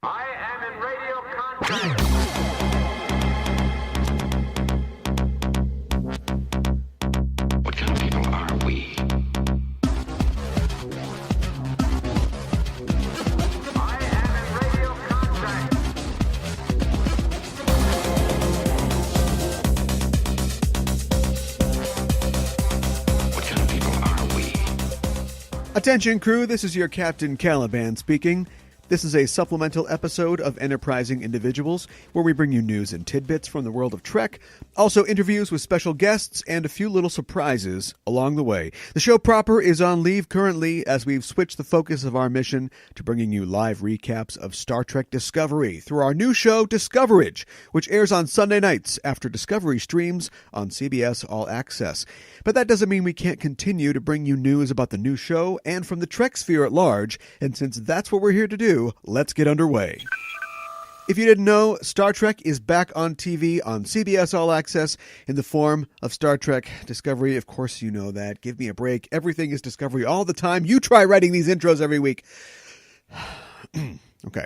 I am in radio contact. What kind of people are we? I am in radio contact. What kind of people are we? Attention crew, this is your Captain Caliban speaking. This is a supplemental episode of Enterprising Individuals, where we bring you news and tidbits from the world of Trek, also interviews with special guests, and a few little surprises along the way. The show proper is on leave currently, as we've switched the focus of our mission to bringing you live recaps of Star Trek Discovery through our new show, Discoverage, which airs on Sunday nights after Discovery streams on CBS All Access. But that doesn't mean we can't continue to bring you news about the new show and from the Trek sphere at large, and since that's what we're here to do, let's get underway. If you didn't know, Star Trek is back on TV on CBS All Access in the form of Star Trek Discovery. Of course you know that. Give me a break. Everything is Discovery all the time. You try writing these intros every week. Okay.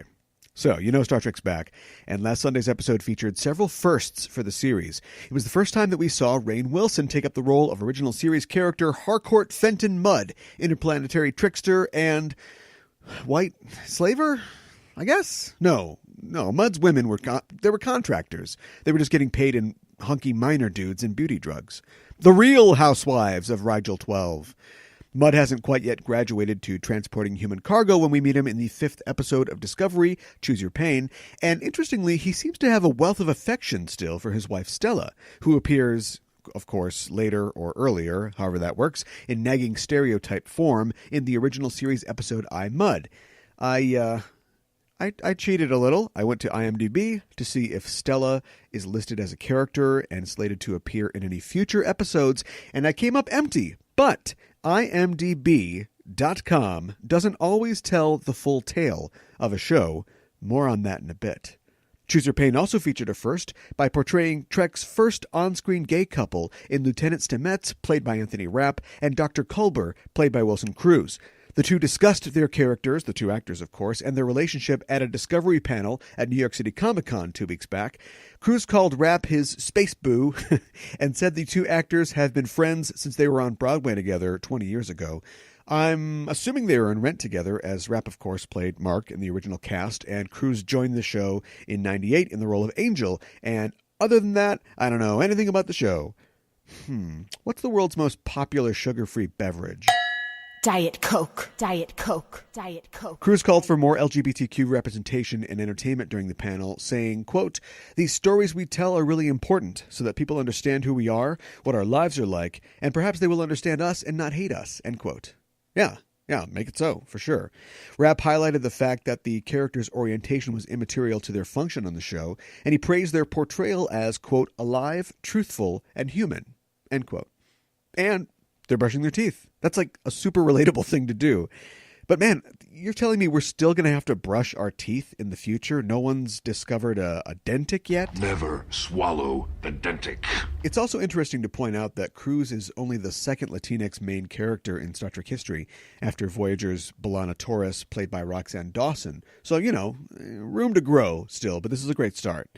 So, you know Star Trek's back, and last Sunday's episode featured several firsts for the series. It was the first time that we saw Rainn Wilson take up the role of original series character Harcourt Fenton Mudd, interplanetary trickster and white slaver, I guess? No, Mudd's women were contractors. They were just getting paid in hunky minor dudes and beauty drugs. The real housewives of Rigel 12. Mudd hasn't quite yet graduated to transporting human cargo when we meet him in the 5th episode of Discovery, Choose Your Pain, and interestingly, he seems to have a wealth of affection still for his wife Stella, who appears, of course, later or earlier, however that works, in nagging stereotype form in the original series episode I, Mudd. I cheated a little. I went to IMDb to see if Stella is listed as a character and slated to appear in any future episodes, and I came up empty, but IMDb.com doesn't always tell the full tale of a show. More on that in a bit. Choose Your Pain also featured a first by portraying Trek's first on-screen gay couple in Lieutenant Stamets, played by Anthony Rapp, and Dr. Culber, played by Wilson Cruz. The two discussed their characters, the two actors of course, and their relationship at a Discovery panel at New York City Comic Con 2 weeks back. Cruz called Rapp his space boo and said the two actors have been friends since they were on Broadway together 20 years ago. I'm assuming they were in Rent together, as Rapp, of course, played Mark in the original cast, and Cruz joined the show in '98 in the role of Angel. And other than that, I don't know anything about the show. What's the world's most popular sugar-free beverage? Diet Coke, Diet Coke, Diet Coke. Cruz called for more LGBTQ representation in entertainment during the panel, saying, quote, "These stories we tell are really important so that people understand who we are, what our lives are like, and perhaps they will understand us and not hate us," end quote. Yeah, make it so, for sure. Rapp highlighted the fact that the characters' orientation was immaterial to their function on the show, and he praised their portrayal as, quote, "alive, truthful, and human," end quote. And they're brushing their teeth. That's like a super relatable thing to do. But man, you're telling me we're still going to have to brush our teeth in the future? No one's discovered a dentic yet? Never swallow the dentic. It's also interesting to point out that Cruz is only the second Latinx main character in Star Trek history, after Voyager's B'Elanna Torres, played by Roxanne Dawson. So, room to grow still, but this is a great start.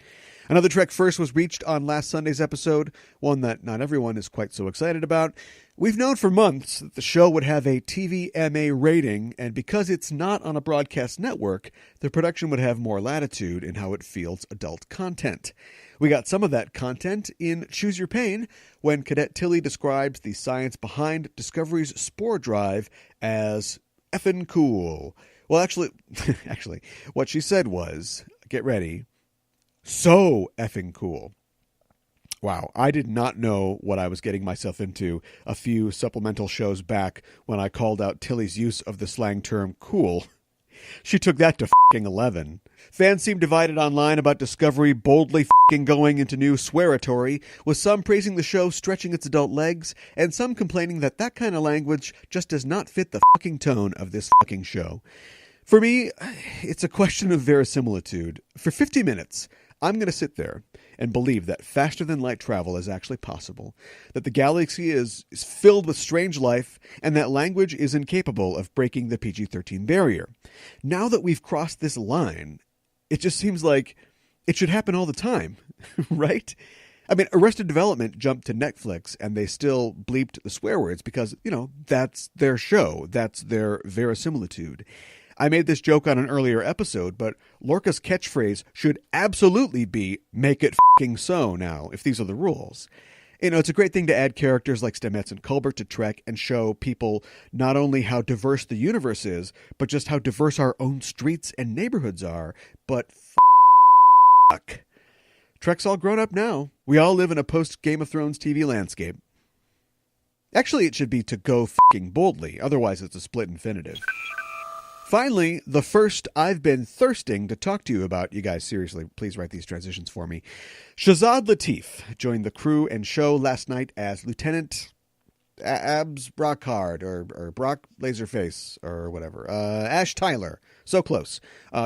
Another Trek first was reached on last Sunday's episode, one that not everyone is quite so excited about. We've known for months that the show would have a TVMA rating, and because it's not on a broadcast network, the production would have more latitude in how it fields adult content. We got some of that content in Choose Your Pain, when Cadet Tilly describes the science behind Discovery's spore drive as effing cool. Well, actually, what she said was, get ready, so effing cool. Wow, I did not know what I was getting myself into a few supplemental shows back when I called out Tilly's use of the slang term cool. She took that to f***ing 11. Fans seem divided online about Discovery boldly f***ing going into new Swearatory, with some praising the show stretching its adult legs, and some complaining that that kind of language just does not fit the f***ing tone of this f***ing show. For me, it's a question of verisimilitude. For 50 minutes, I'm going to sit there and believe that faster-than-light travel is actually possible, that the galaxy is filled with strange life, and that language is incapable of breaking the PG-13 barrier. Now that we've crossed this line, it just seems like it should happen all the time, right? I mean, Arrested Development jumped to Netflix and they still bleeped the swear words because, that's their show. That's their verisimilitude. I made this joke on an earlier episode, but Lorca's catchphrase should absolutely be, make it f***ing so now, if these are the rules. It's a great thing to add characters like Stamets and Culbert to Trek and show people not only how diverse the universe is, but just how diverse our own streets and neighborhoods are. But fuck. Trek's all grown up now. We all live in a post-Game of Thrones TV landscape. Actually, it should be to go f***ing boldly, otherwise it's a split infinitive. Finally, the first I've been thirsting to talk to you about. You guys, seriously, please write these transitions for me. Shazad Latif joined the crew and show last night as Lieutenant Abs Brockhard or Brock Laserface or whatever. Ash Tyler. So close.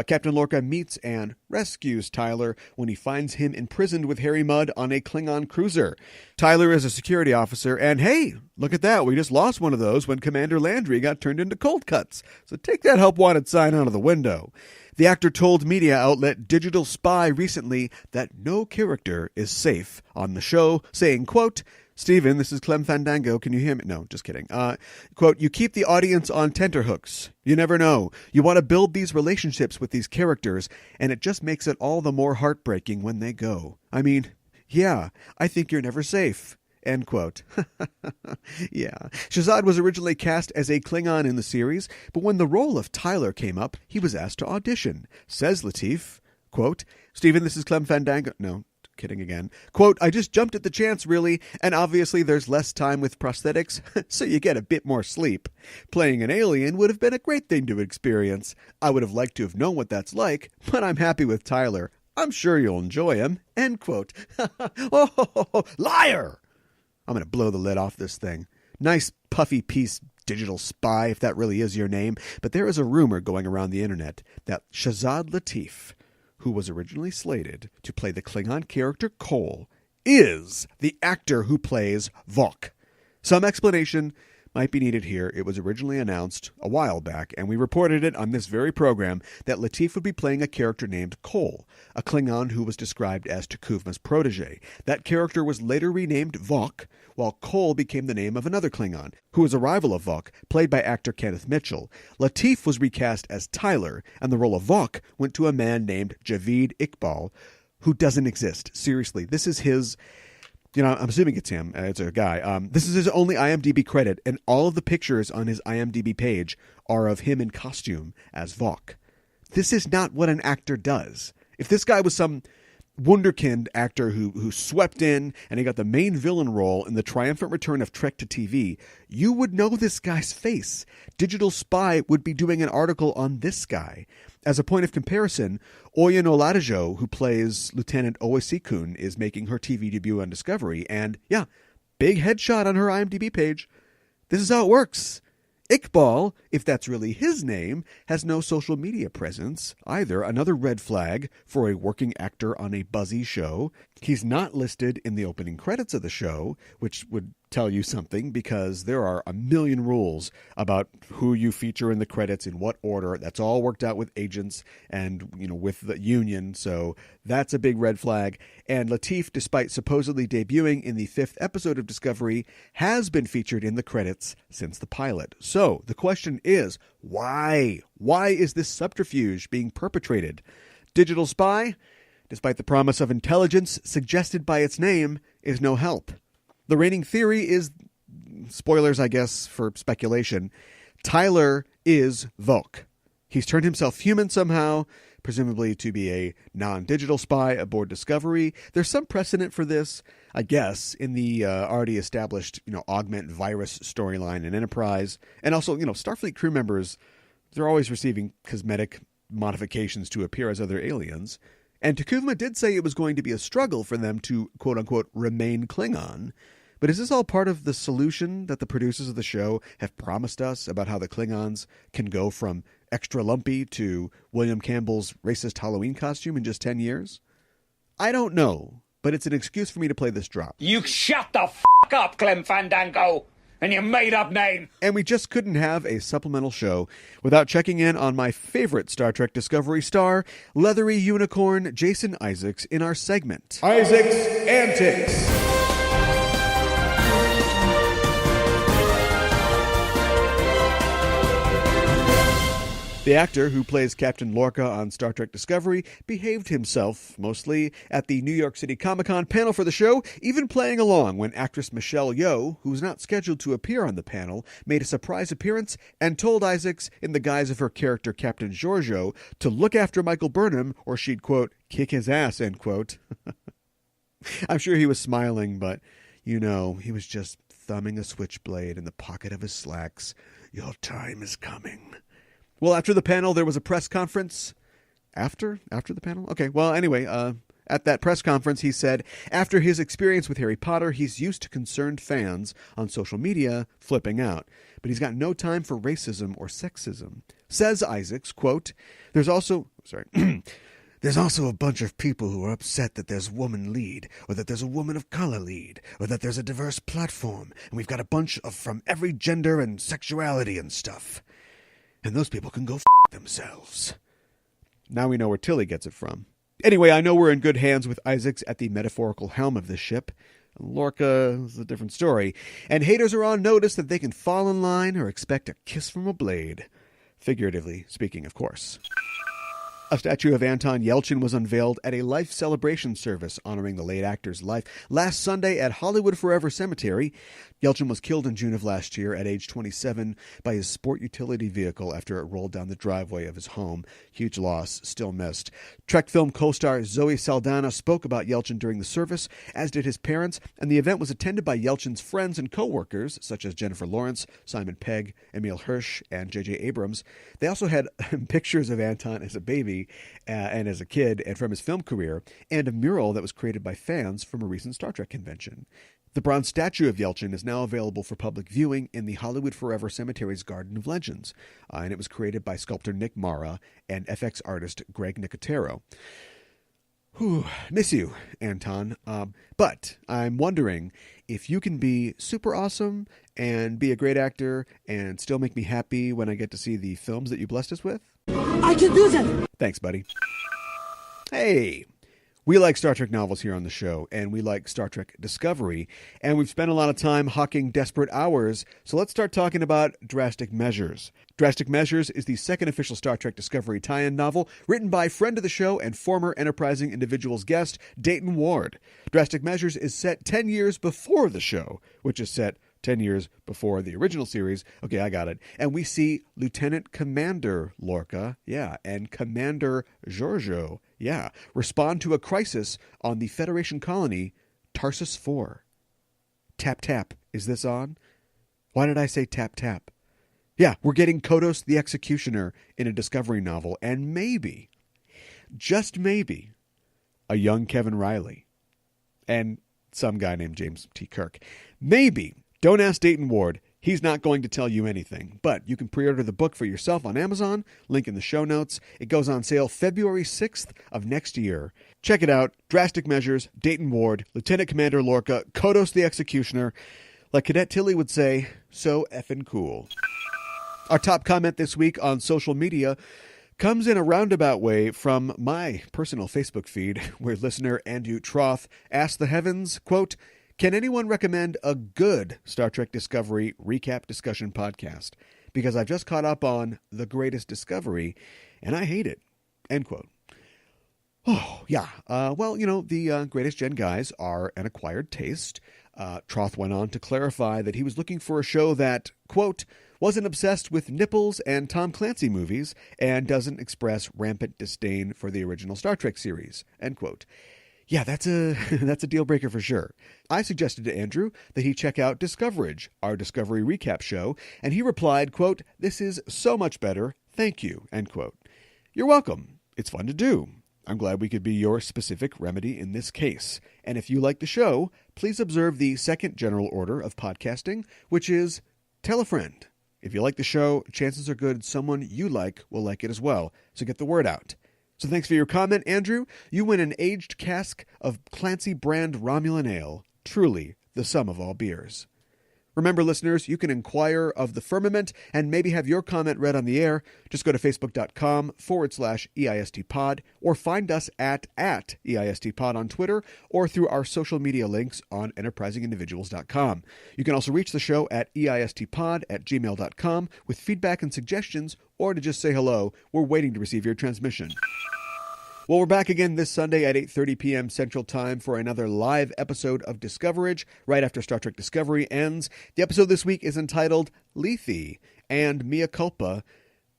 Captain Lorca meets and rescues Tyler when he finds him imprisoned with Harry Mudd on a Klingon cruiser. Tyler is a security officer, and hey, look at that. We just lost one of those when Commander Landry got turned into cold cuts. So take that help wanted sign out of the window. The actor told media outlet Digital Spy recently that no character is safe on the show, saying, quote, Steven, this is Clem Fandango. Can you hear me? No, just kidding. Quote, you keep the audience on tenterhooks. You never know. You want to build these relationships with these characters, and it just makes it all the more heartbreaking when they go. I mean, yeah, I think you're never safe. End quote. Yeah. Shazad was originally cast as a Klingon in the series, but when the role of Tyler came up, he was asked to audition. Says Latif, quote, Steven, this is Clem Fandango. No. Kidding again. Quote, I just jumped at the chance, really, and obviously there's less time with prosthetics, so you get a bit more sleep. Playing an alien would have been a great thing to experience. I would have liked to have known what that's like, but I'm happy with Tyler. I'm sure you'll enjoy him. End quote. Oh, liar! I'm going to blow the lid off this thing. Nice puffy piece, Digital Spy, if that really is your name, but there is a rumor going around the internet that Shazad Latif, who was originally slated to play the Klingon character Kol, is the actor who plays Vok. Some explanation might be needed here. It was originally announced a while back, and we reported it on this very program, that Latif would be playing a character named Kol, a Klingon who was described as T'Kuvma's protege. That character was later renamed Vok, while Kol became the name of another Klingon, who was a rival of Vok, played by actor Kenneth Mitchell. Latif was recast as Tyler, and the role of Vok went to a man named Javeed Iqbal, who doesn't exist. Seriously, this is his... I'm assuming it's him. It's a guy. This is his only IMDb credit, and all of the pictures on his IMDb page are of him in costume as Vok. This is not what an actor does. If this guy was some wunderkind actor who swept in and he got the main villain role in the triumphant return of Trek to TV, you would know this guy's face. Digital Spy would be doing an article on this guy. As a point of comparison, Oya Noladajo, who plays Lieutenant Oisikun, is making her TV debut on Discovery, and yeah, big headshot on her IMDb page. This is how it works. Iqbal, if that's really his name, has no social media presence either. Another red flag for a working actor on a buzzy show. He's not listed in the opening credits of the show, which would tell you something because there are a million rules about who you feature in the credits, in what order. That's all worked out with agents and, with the union. So that's a big red flag. And Latif, despite supposedly debuting in the 5th episode of Discovery, has been featured in the credits since the pilot. So the question is, why? Why is this subterfuge being perpetrated? Digital Spy, despite the promise of intelligence suggested by its name, is no help. The reigning theory is, spoilers I guess for speculation, Tyler is Vok. He's turned himself human somehow, presumably to be a non-digital spy aboard Discovery. There's some precedent for this, I guess, in the already established, augment virus storyline in Enterprise. And also, Starfleet crew members, they're always receiving cosmetic modifications to appear as other aliens. And T'Kuvma did say it was going to be a struggle for them to, quote-unquote, remain Klingon. But is this all part of the solution that the producers of the show have promised us about how the Klingons can go from extra lumpy to William Campbell's racist Halloween costume in just 10 years? I don't know, but it's an excuse for me to play this drop. You shut the f*** up, Clem Fandango! and your made-up name. And we just couldn't have a supplemental show without checking in on my favorite Star Trek Discovery star, leathery unicorn Jason Isaacs, in our segment, Isaacs Antics. The actor who plays Captain Lorca on Star Trek Discovery behaved himself, mostly, at the New York City Comic-Con panel for the show, even playing along when actress Michelle Yeoh, who's not scheduled to appear on the panel, made a surprise appearance and told Isaacs, in the guise of her character Captain Giorgio, to look after Michael Burnham or she'd, quote, kick his ass, end quote. I'm sure he was smiling, but, you know, he was just thumbing a switchblade in the pocket of his slacks. Your time is coming. Well, after the panel, there was a press conference. After the panel? Okay, well, anyway, at that press conference, he said, after his experience with Harry Potter, he's used to concerned fans on social media flipping out. But he's got no time for racism or sexism. Says Isaacs, quote, there's also a bunch of people who are upset that there's woman lead, or that there's a woman of color lead, or that there's a diverse platform, and we've got a bunch of from every gender and sexuality and stuff. And those people can go f*** themselves. Now we know where Tilly gets it from. Anyway, I know we're in good hands with Isaacs at the metaphorical helm of this ship. Lorca is a different story. And haters are on notice that they can fall in line or expect a kiss from a blade. Figuratively speaking, of course. A statue of Anton Yelchin was unveiled at a life celebration service honoring the late actor's life last Sunday at Hollywood Forever Cemetery. Yelchin was killed in June of last year at age 27 by his sport utility vehicle after it rolled down the driveway of his home. Huge loss, still missed. Trek film co-star Zoe Saldana spoke about Yelchin during the service, as did his parents, and the event was attended by Yelchin's friends and co-workers, such as Jennifer Lawrence, Simon Pegg, Emil Hirsch, and J.J. Abrams. They also had pictures of Anton as a baby and as a kid and from his film career, and a mural that was created by fans from a recent Star Trek convention. The bronze statue of Yelchin is now available for public viewing in the Hollywood Forever Cemetery's Garden of Legends, and it was created by sculptor Nick Mara and FX artist Greg Nicotero. Miss you, Anton. But I'm wondering if you can be super awesome and be a great actor and still make me happy when I get to see the films that you blessed us with. I can do that! Thanks, buddy. Hey! We like Star Trek novels here on the show, and we like Star Trek Discovery, and we've spent a lot of time hawking Desperate Hours, so let's start talking about Drastic Measures. Drastic Measures is the second official Star Trek Discovery tie-in novel written by friend of the show and former Enterprising Individuals guest, Dayton Ward. Drastic Measures is set 10 years before the show, which is set 10 years before the original series. Okay, I got it. And we see Lieutenant Commander Lorca, and Commander Giorgio, respond to a crisis on the Federation colony Tarsus 4. Tap, tap. Is this on? Why did I say tap, tap? Yeah, we're getting Kodos the Executioner in a Discovery novel, and maybe, just maybe, a young Kevin Riley. And some guy named James T. Kirk. Maybe. Don't ask Dayton Ward. He's not going to tell you anything. But you can pre-order the book for yourself on Amazon. Link in the show notes. It goes on sale February 6th of next year. Check it out. Drastic Measures, Dayton Ward, Lieutenant Commander Lorca, Kodos the Executioner. Like Cadet Tilly would say, so effing cool. Our top comment this week on social media comes in a roundabout way from my personal Facebook feed, where listener Andrew Troth asked the heavens, quote, can anyone recommend a good Star Trek Discovery recap discussion podcast? Because I've just caught up on The Greatest Discovery, and I hate it. End quote. Oh, yeah. The Greatest Gen guys are an acquired taste. Troth went on to clarify that he was looking for a show that, quote, wasn't obsessed with nipples and Tom Clancy movies and doesn't express rampant disdain for the original Star Trek series, end quote. Yeah, that's a deal breaker for sure. I suggested to Andrew that he check out Discoverage, our Discovery recap show, and he replied, quote, this is so much better, thank you, end quote. You're welcome. It's fun to do. I'm glad we could be your specific remedy in this case. And if you like the show, please observe the second general order of podcasting, which is tell a friend. If you like the show, chances are good someone you like will like it as well, so get the word out. So thanks for your comment, Andrew. You win an aged cask of Clancy brand Romulan ale. Truly the sum of all beers. Remember, listeners, you can inquire of the firmament and maybe have your comment read on the air. Just go to facebook.com/EISTpod or find us at EISTpod on Twitter or through our social media links on enterprisingindividuals.com. You can also reach the show at EISTpod@gmail.com with feedback and suggestions or to just say hello. We're waiting to receive your transmission. Well, we're back again this Sunday at 8:30 p.m. Central Time for another live episode of Discoverage right after Star Trek Discovery ends. The episode this week is entitled Lethe and Mea Culpa.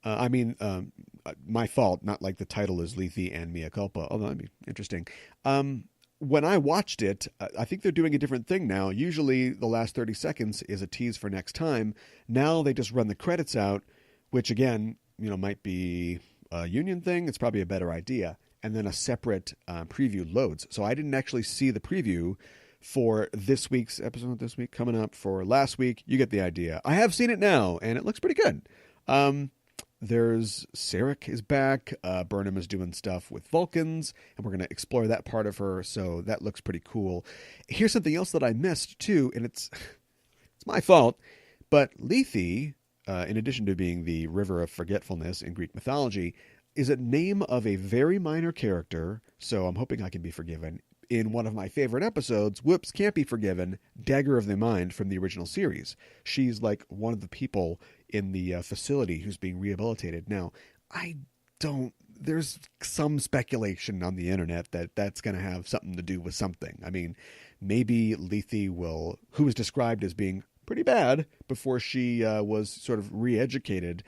My fault, not like the title is Lethe and Mea Culpa, although that'd be interesting. When I watched it, I think they're doing a different thing now. Usually the last 30 seconds is a tease for next time. Now they just run the credits out, which again, might be a union thing. It's probably a better idea. And then a separate preview loads. So I didn't actually see the preview for this week's episode this week coming up for last week. You get the idea. I have seen it now, and it looks pretty good. There's Sarek is back. Burnham is doing stuff with Vulcans, and we're going to explore that part of her. So that looks pretty cool. Here's something else that I missed too, and it's my fault. But Lethe, in addition to being the river of forgetfulness in Greek mythology, is a name of a very minor character, so I'm hoping I can be forgiven. In one of my favorite episodes, whoops, can't be forgiven, Dagger of the Mind from the original series. She's like one of the people in the facility who's being rehabilitated. Now, there's some speculation on the internet that that's going to have something to do with something. I mean, maybe Lethe who was described as being pretty bad before she was sort of re-educated.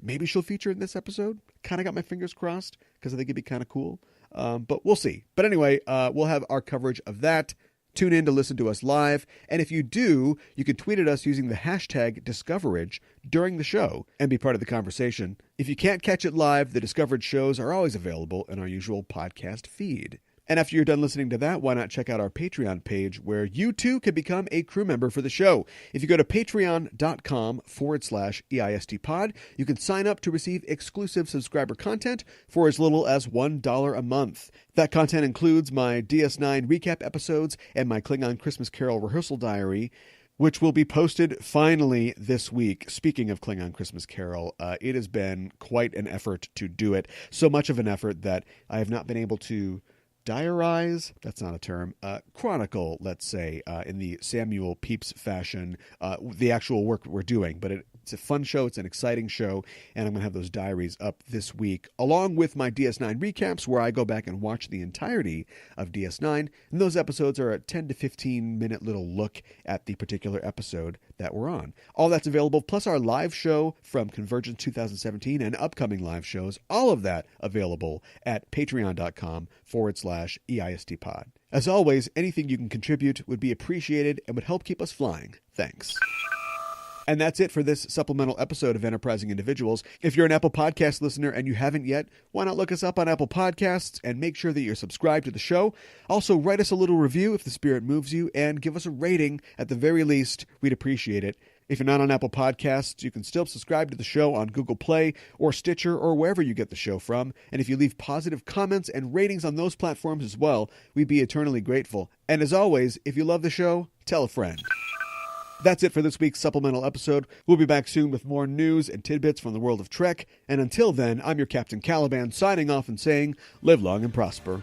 Maybe she'll feature in this episode. Kind of got my fingers crossed because I think it'd be kind of cool. But we'll see. But anyway, we'll have our coverage of that. Tune in to listen to us live. And if you do, you can tweet at us using the hashtag Discoverage during the show and be part of the conversation. If you can't catch it live, the Discoverage shows are always available in our usual podcast feed. And after you're done listening to that, why not check out our Patreon page where you too can become a crew member for the show. If you go to patreon.com/EISTpod, you can sign up to receive exclusive subscriber content for as little as $1 a month. That content includes my DS9 recap episodes and my Klingon Christmas Carol rehearsal diary, which will be posted finally this week. Speaking of Klingon Christmas Carol, it has been quite an effort to do it. So much of an effort that I have not been able to diarize, that's not a term, chronicle, let's say, in the Samuel Pepys fashion, the actual work we're doing. But it's a fun show, it's an exciting show, and I'm going to have those diaries up this week, along with my DS9 recaps, where I go back and watch the entirety of DS9, and those episodes are a 10 to 15 minute little look at the particular episode that we're on. All that's available, plus our live show from Convergence 2017 and upcoming live shows, all of that available at patreon.com/EISTpod. As always, anything you can contribute would be appreciated and would help keep us flying. Thanks. And that's it for this supplemental episode of Enterprising Individuals. If you're an Apple Podcast listener and you haven't yet, why not look us up on Apple Podcasts and make sure that you're subscribed to the show. Also, write us a little review if the spirit moves you and give us a rating. At the very least, we'd appreciate it. If you're not on Apple Podcasts, you can still subscribe to the show on Google Play or Stitcher or wherever you get the show from. And if you leave positive comments and ratings on those platforms as well, we'd be eternally grateful. And as always, if you love the show, tell a friend. That's it for this week's supplemental episode. We'll be back soon with more news and tidbits from the world of Trek. And until then, I'm your Captain Caliban signing off and saying, live long and prosper.